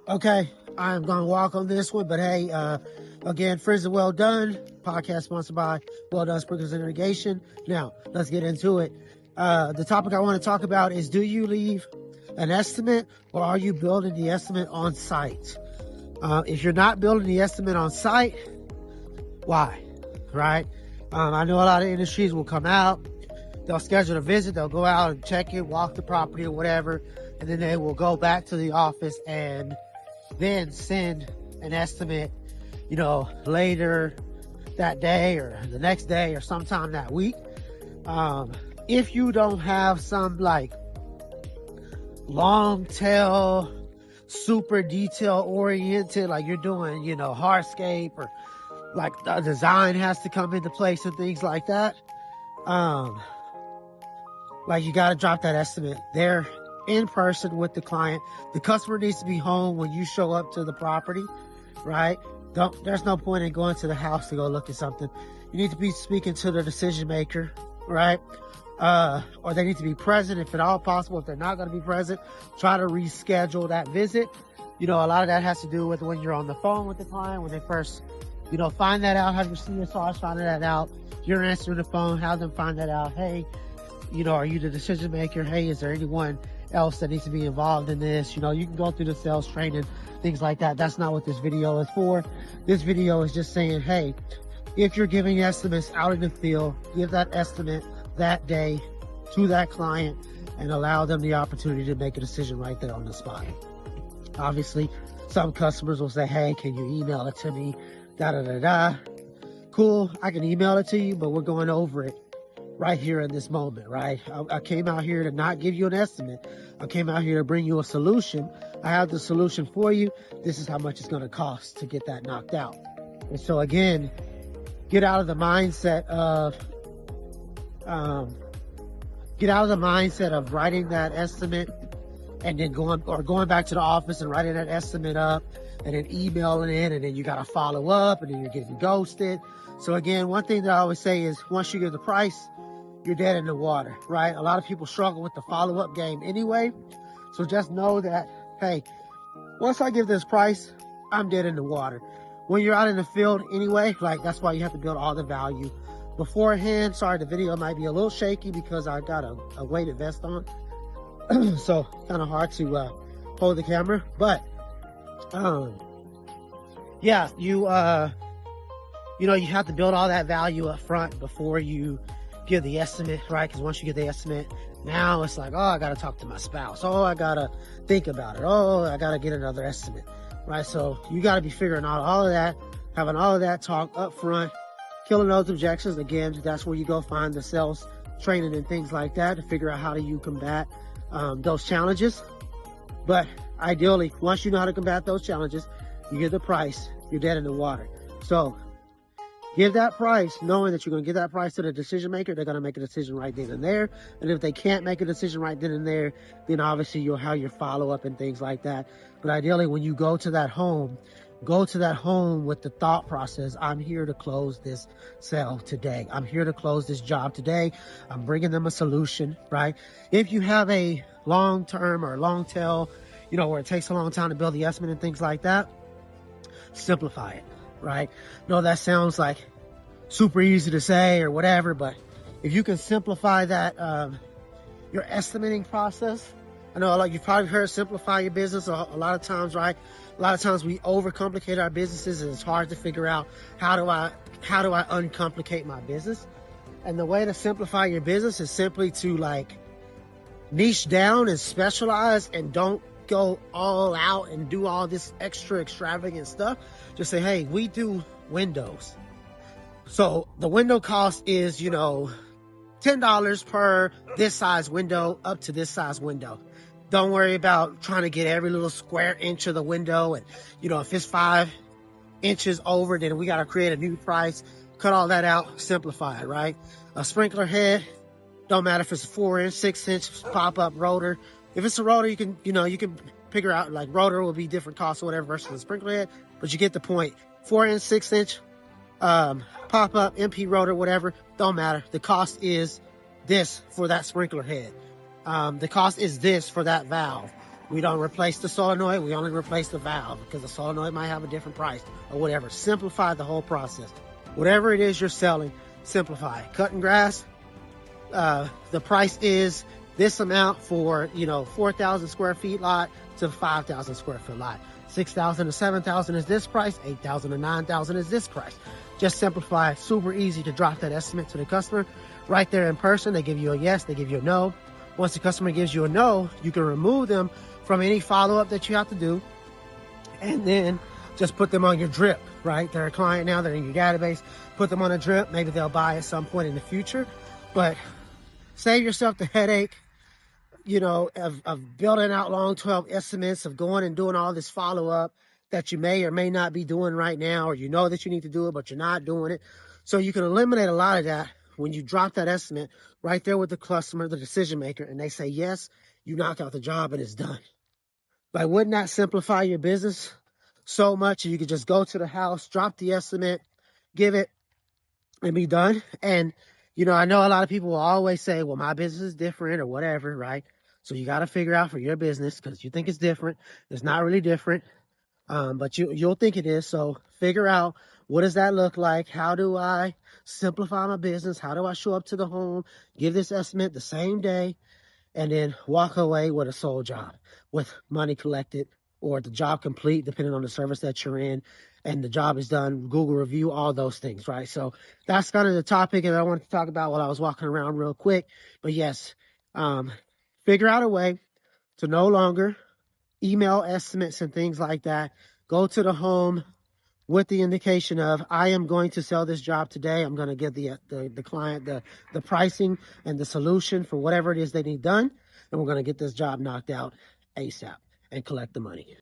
Okay, I'm going to walk on this one, but hey, again, Frisco Well Done, podcast sponsored by Whale Done Sprinklers Irrigation. Now, let's get into it. The topic I want to talk about is, do you leave an estimate or are you building the estimate on site? If you're not building the estimate on site, why? Right? I know a lot of industries will come out, they'll schedule a visit, they'll go out and check it, walk the property or whatever, and then they will go back to the office and then send an estimate, later that day or the next day or sometime that week. If you don't have some like long tail, super detail oriented, like you're doing, hardscape, or like the design has to come into place and things like that, like you got to drop that estimate there in person with the client. The customer needs to be home when you show up to the property, right? There's no point in going to the house to go look at something. You need to be speaking to the decision maker, right? Or they need to be present if at all possible. If they're not going to be present, try to reschedule that visit. A lot of that has to do with when you're on the phone with the client, when they first, find that out, have your CSRs find that out. You're answering the phone, have them find that out. Hey, are you the decision maker? Hey, is there anyone else that needs to be involved in this? You can go through the sales training, things like that. That's not what this video is for. This video is just saying, hey, if you're giving estimates out in the field, give that estimate that day to that client and allow them the opportunity to make a decision right there on the spot. Obviously, some customers will say, hey, can you email it to me? Cool, I can email it to you, but we're going over it right here in this moment, right? I came out here to not give you an estimate. I came out here to bring you a solution. I have the solution for you. This is how much it's going to cost to get that knocked out. And so again, get out of the mindset of writing that estimate and then going back to the office and writing that estimate up and then emailing it, and then you got to follow up, and then you're getting ghosted. So again, one thing that I always say is, once you give the price, you're dead in the water, right? A lot of people struggle with the follow-up game anyway. So just know that, hey, once I give this price, I'm dead in the water. When you're out in the field anyway, like, that's why you have to build all the value beforehand. Sorry, the video might be a little shaky because I got a weighted vest on. So kind of hard to hold the camera, but yeah, you have to build all that value up front before you give the estimate, right? Because once you get the estimate, now it's like, oh, I got to talk to my spouse. Oh, I got to think about it. Oh, I got to get another estimate, right? So you got to be figuring out all of that, having all of that talk up front, killing those objections. Again, that's where you go find the sales training and things like that to figure out how do you combat those challenges. But ideally, once you know how to combat those challenges, you give the price, you're dead in the water. So give that price, knowing that you're going to give that price to the decision maker. They're going to make a decision right then and there. And if they can't make a decision right then and there, then obviously you'll have your follow-up and things like that. But ideally, when you go to that home with the thought process, I'm here to close this sale today. I'm here to close this job today. I'm bringing them a solution, right? If you have a long-term or long tail, where it takes a long time to build the estimate and things like that, simplify it, right? No, that sounds like super easy to say or whatever, but if you can simplify that, your estimating process. I know you've probably heard simplify your business a lot of times, right? A lot of times we overcomplicate our businesses, and it's hard to figure out how do I uncomplicate my business. And the way to simplify your business is simply to like niche down and specialize, and don't go all out and do all this extra extravagant stuff. Just say, hey, we do windows. So the window cost is, $10 per this size window up to this size window. Don't worry about trying to get every little square inch of the window. And, if it's 5 inches over, then we got to create a new price. Cut all that out, simplify it, right? A sprinkler head, don't matter if it's a 4-inch, 6-inch pop-up rotor. If it's a rotor, you can figure out, like, rotor will be different costs or whatever versus a sprinkler head, but you get the point. 4-inch, 6-inch, pop-up, MP rotor, whatever, don't matter. The cost is this for that sprinkler head. The cost is this for that valve. We don't replace the solenoid, we only replace the valve because the solenoid might have a different price or whatever. Simplify the whole process. Whatever it is you're selling, simplify. Cutting grass, the price is this amount for, 4,000 square feet lot to 5,000 square foot lot. 6,000 to 7,000 is this price, 8,000 to 9,000 is this price. Just simplify. Super easy to drop that estimate to the customer right there in person. They give you a yes, they give you a no. Once the customer gives you a no, you can remove them from any follow-up that you have to do, and then just put them on your drip, right? They're a client now, they're in your database. Put them on a drip. Maybe they'll buy at some point in the future, but save yourself the headache, of building out long 12 estimates, of going and doing all this follow-up that you may or may not be doing right now, or you know that you need to do it, but you're not doing it. So you can eliminate a lot of that when you drop that estimate right there with the customer, the decision maker, and they say yes, you knock out the job and it's done. Like, wouldn't that simplify your business so much? You could just go to the house, drop the estimate, give it, and be done. And, I know a lot of people will always say, well, my business is different or whatever, right? So you got to figure out for your business, because you think it's different. It's not really different, but you'll think it is. So figure out, what does that look like? How do I simplify my business? How do I show up to the home, give this estimate the same day, and then walk away with a sold job, with money collected or the job complete, depending on the service that you're in, and the job is done, Google review, all those things, right? So that's kind of the topic that I wanted to talk about while I was walking around real quick. But yes, figure out a way to no longer email estimates and things like that. Go to the home with the indication of, I am going to sell this job today. I'm going to give the client the pricing and the solution for whatever it is they need done. And we're going to get this job knocked out ASAP and collect the money.